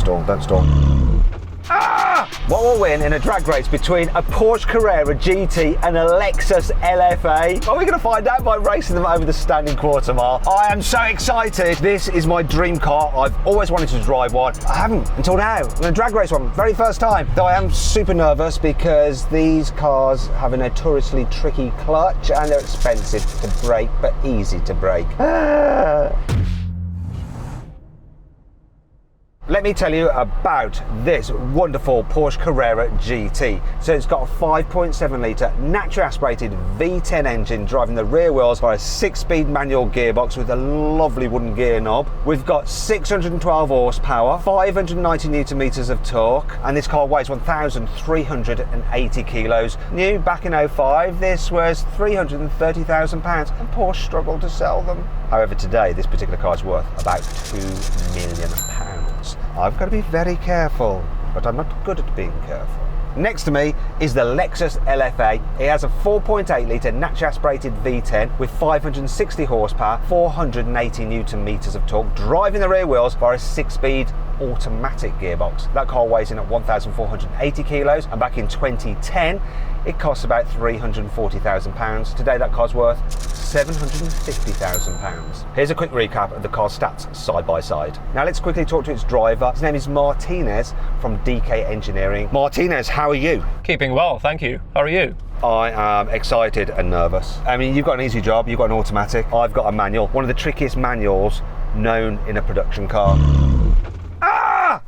don't stall, don't stall. Ah! What will win in a drag race between a Porsche Carrera GT and a Lexus LFA? Are we going to find out by racing them over the standing quarter mile? I am so excited. This is my dream car. I've always wanted to drive one. I haven't until now. I'm going to drag race one, very first time. Though I am super nervous because these cars have a notoriously tricky clutch and they're expensive to brake, but easy to brake. Let me tell you about this wonderful Porsche Carrera GT. So it's got a 5.7 litre naturally aspirated V10 engine driving the rear wheels by a 6-speed manual gearbox with a lovely wooden gear knob. We've got 612 horsepower, 590 newton meters of torque, and this car weighs 1,380 kilos. New back in 05, this was £330,000 and Porsche struggled to sell them. However, today this particular car is worth about £2 million. I've got to be very careful, but I'm not good at being careful. Next to me is the Lexus LFA. It has a 4.8 litre naturally aspirated V10 with 560 horsepower, 480 newton meters of torque, driving the rear wheels via a 6-speed automatic gearbox. That car weighs in at 1,480 kilos, and back in 2010 it cost about £340,000. Today that car's worth £750,000. Here's a quick recap of the car's stats side by side. Now let's quickly talk to its driver. His name is Martinez from DK Engineering. Martinez, how are you? Keeping well, thank you. How are you? I am excited and nervous. I mean, you've got an easy job, you've got an automatic, I've got a manual. One of the trickiest manuals known in a production car.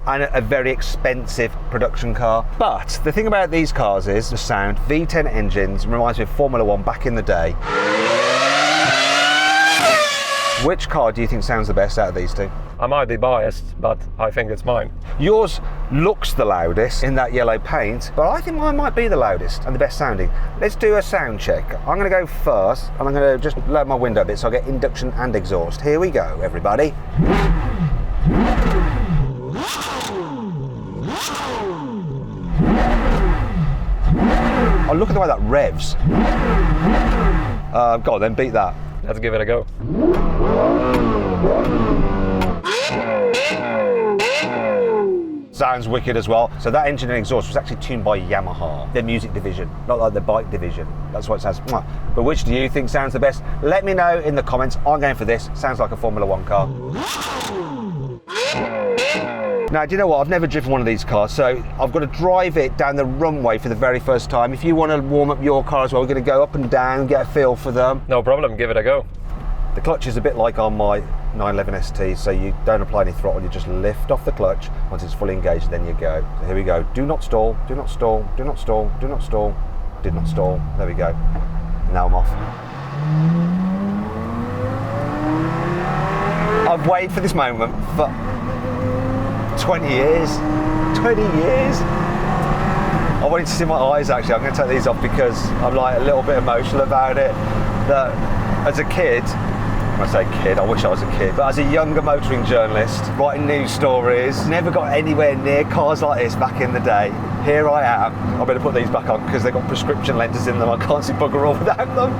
And a very expensive production car. But the thing about these cars is the sound. V10 engines reminds me of Formula 1 back in the day. Which car do you think sounds the best out of these two? I might be biased, but I think it's mine. Yours looks the loudest in that yellow paint, but I think mine might be the loudest and the best sounding. Let's do a sound check. I'm going to go first, and I'm going to just lower my window a bit so I get induction and exhaust. Here we go, everybody. Oh, look at the way that revs. Go on then, beat that. Let's give it a go. Sounds wicked as well. So that engine and exhaust was actually tuned by Yamaha, their music division, not like the bike division. That's what it sounds. But which do you think sounds the best? Let me know in the comments. I'm going for this. Sounds like a Formula 1 car. Now, do you know what? I've never driven one of these cars, so I've got to drive it down the runway for the very first time. If you want to warm up your car as well, we're going to go up and down, get a feel for them. No problem, give it a go. The clutch is a bit like on my 911 ST, so you don't apply any throttle, you just lift off the clutch. Once it's fully engaged, then you go. So here we go. Do not stall, do not stall, do not stall, do not stall, did not stall. There we go. Now I'm off. I've waited for this moment for 20 years. 20 years. I wanted to see my eyes actually. I'm going to take these off because I'm like a little bit emotional about it. That as a kid, when I say kid, I wish I was a kid, but as a younger motoring journalist, writing news stories, never got anywhere near cars like this back in the day. Here I am. I better put these back on because they've got prescription lenses in them. I can't see bugger all without them.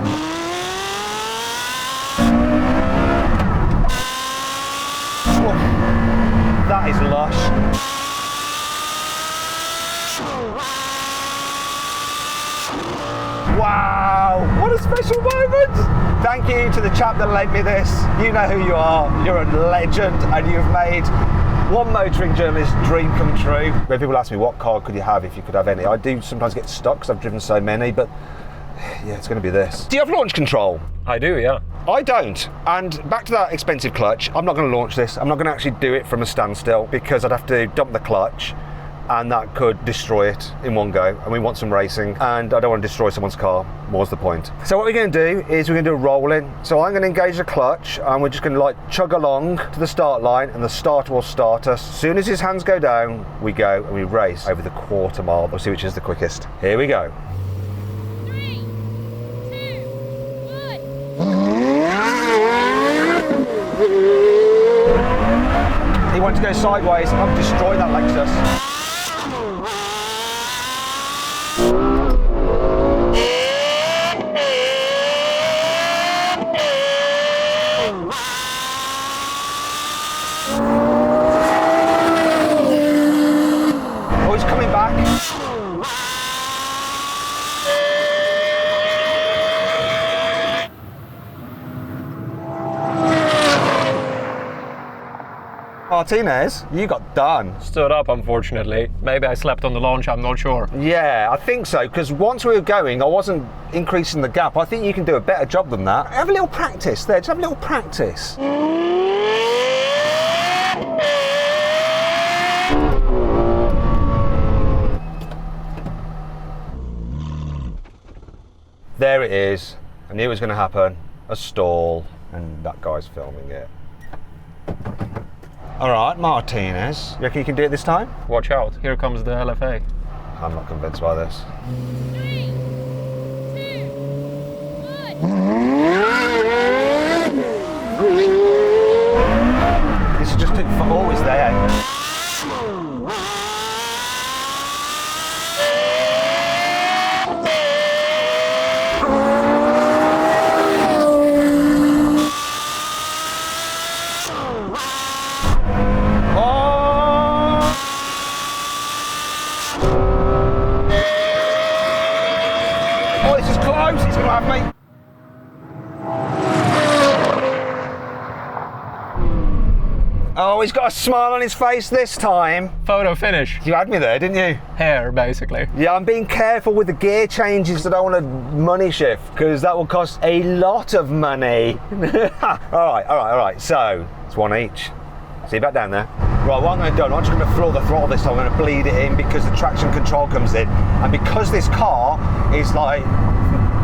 That is lush. Wow, what a special moment. Thank you to the chap that lent me this. You know who you are. You're a legend and you've made one motoring journalist's dream come true. When people ask me what car could you have if you could have any, I do sometimes get stuck because I've driven so many, but yeah, it's going to be this. Do you have launch control? I do, yeah. I don't. And back to that expensive clutch, I'm not going to launch this. I'm not going to actually do it from a standstill because I'd have to dump the clutch and that could destroy it in one go. And we want some racing and I don't want to destroy someone's car. More's the point. So what we're going to do is we're going to do a roll-in. So I'm going to engage the clutch and we're just going to like chug along to the start line and the starter will start us. As soon as his hands go down, we go and we race over the quarter mile. We'll see which is the quickest. Here we go. 3, 2, 1. He wanted to go sideways. I've destroyed that Lexus. Martinez, you got done. Stood up, unfortunately. Maybe I slept on the launch, I'm not sure. Yeah, I think so, because once we were going, I wasn't increasing the gap. I think you can do a better job than that. Have a little practice there, just have a little practice. There it is. I knew it was going to happen. A stall, and that guy's filming it. All right, Martinez. You reckon you can do it this time? Watch out, here comes the LFA. I'm not convinced by this. 3, 2, 1. This is just always there. Oh, this is close. He's going to have me. Oh, he's got a smile on his face this time. Photo finish. You had me there, didn't you? Hair, basically. Yeah, I'm being careful with the gear changes. I don't want to money shift because that will cost a lot of money. All right. So it's one each. See you back down there. Right, what I'm going to do, I'm not just going to floor the throttle this time. I'm going to bleed it in because the traction control comes in, and because this car is like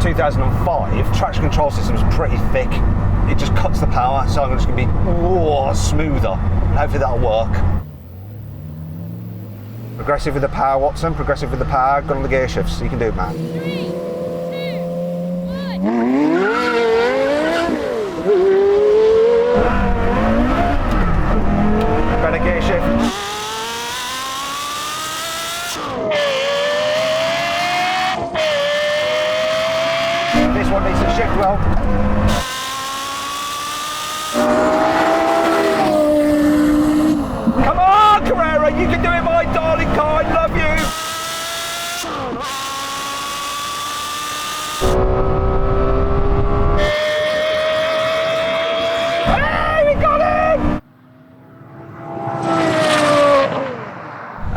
2005, traction control system is pretty thick. It just cuts the power, so I'm just going to be smoother. And hopefully that'll work. Progressive with the power, Watson. Progressive with the power. Got on the gear shifts. You can do it, man. 3, 2, 1. Better gear shift. This one needs to shift well. Come on, Carrera, you can do it, my darling car. I love you. Hey, we got him!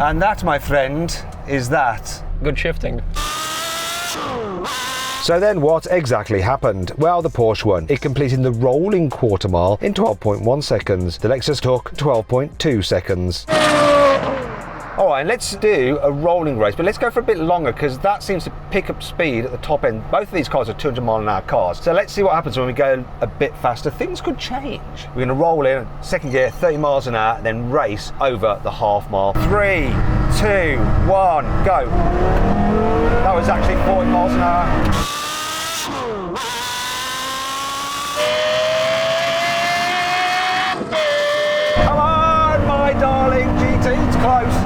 And that, my friend, is that. Good shifting. So then what exactly happened? Well, the Porsche won. It completed the rolling quarter mile in 12.1 seconds. The Lexus took 12.2 seconds. All right, let's do a rolling race, but let's go for a bit longer because that seems to pick up speed at the top end. Both of these cars are 200 mile an hour cars. So let's see what happens when we go a bit faster. Things could change. We're going to roll in, second gear, 30 miles an hour, then race over the half mile. 3, 2, 1, go. That was actually 40 miles an hour. Come on, my darling GT, it's close.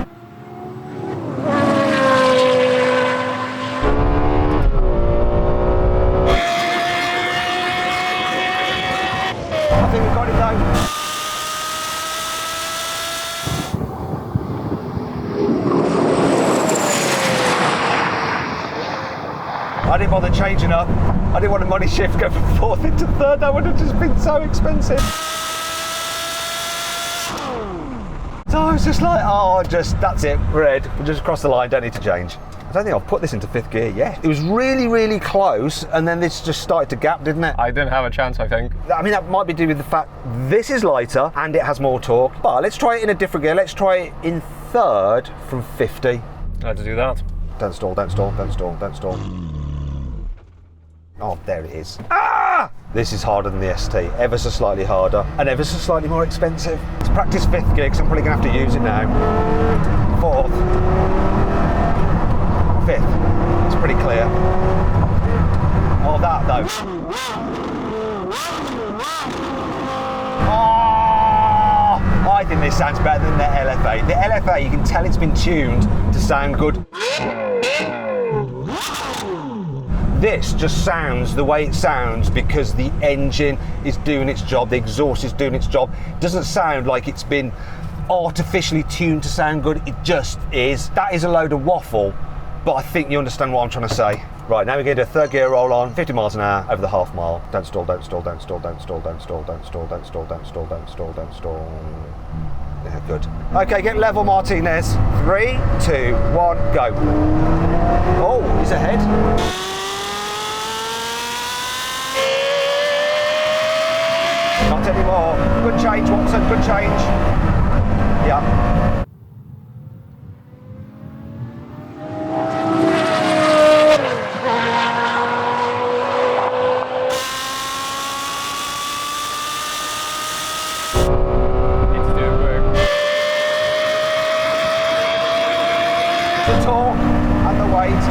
I think we got it though. I didn't bother changing up. I didn't want a money shift, go from fourth into third. That would have just been so expensive. So I was just like, that's it, we're in. We just crossed the line, don't need to change. I don't think I've put this into fifth gear yet. It was really, really close, and then this just started to gap, didn't it? I didn't have a chance, I think. I mean, that might be due with the fact this is lighter and it has more torque. But let's try it in a different gear. Let's try it in third from 50. Let's do that. Don't stall, don't stall, don't stall, don't stall. Oh, there it is. Ah! This is harder than the ST, ever so slightly harder and ever so slightly more expensive. Let's practice fifth gear because I'm probably going to have to use it now. Fourth. Fifth. It's pretty clear. Oh, that though. Oh, I think this sounds better than the LFA. The LFA, you can tell it's been tuned to sound good. This just sounds the way it sounds because the engine is doing its job, the exhaust is doing its job. It doesn't sound like it's been artificially tuned to sound good, it just is. That is a load of waffle, but I think you understand what I'm trying to say. Right, now we're going to do a third gear roll on, 50 miles an hour over the half mile. Don't stall, don't stall, don't stall, don't stall, don't stall, don't stall, don't stall, don't stall, don't stall, don't stall. Yeah, good. Okay, get level, Martinez. 3, 2, 1, go. Oh, he's ahead. Not anymore. Good change, Watson, good change. Yeah. It's doing work. The torque and the weight.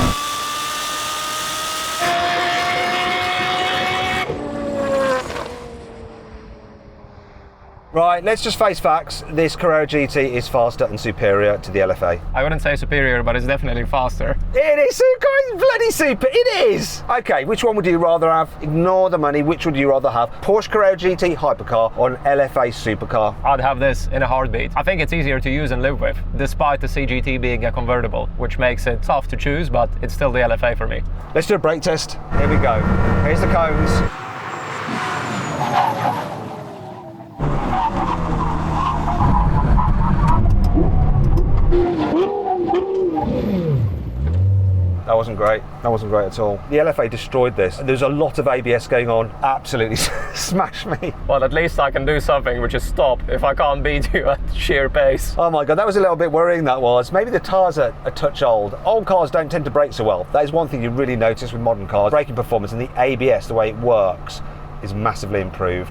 Right, let's just face facts. This Carrera GT is faster and superior to the LFA. I wouldn't say superior, but it's definitely faster. It is super, bloody super, it is! Okay, which one would you rather have? Ignore the money, which would you rather have? Porsche Carrera GT Hypercar or an LFA Supercar? I'd have this in a heartbeat. I think it's easier to use and live with, despite the CGT being a convertible, which makes it tough to choose, but it's still the LFA for me. Let's do a brake test. Here we go. Here's the cones. That wasn't great. That wasn't great at all. The LFA destroyed this. There's a lot of ABS going on. Absolutely smashed me. Well, at least I can do something, which is stop if I can't beat you at sheer pace. Oh my God, that was a little bit worrying, that was. Maybe the tyres are a touch old. Old cars don't tend to brake so well. That is one thing you really notice with modern cars. Braking performance and the ABS, the way it works, is massively improved.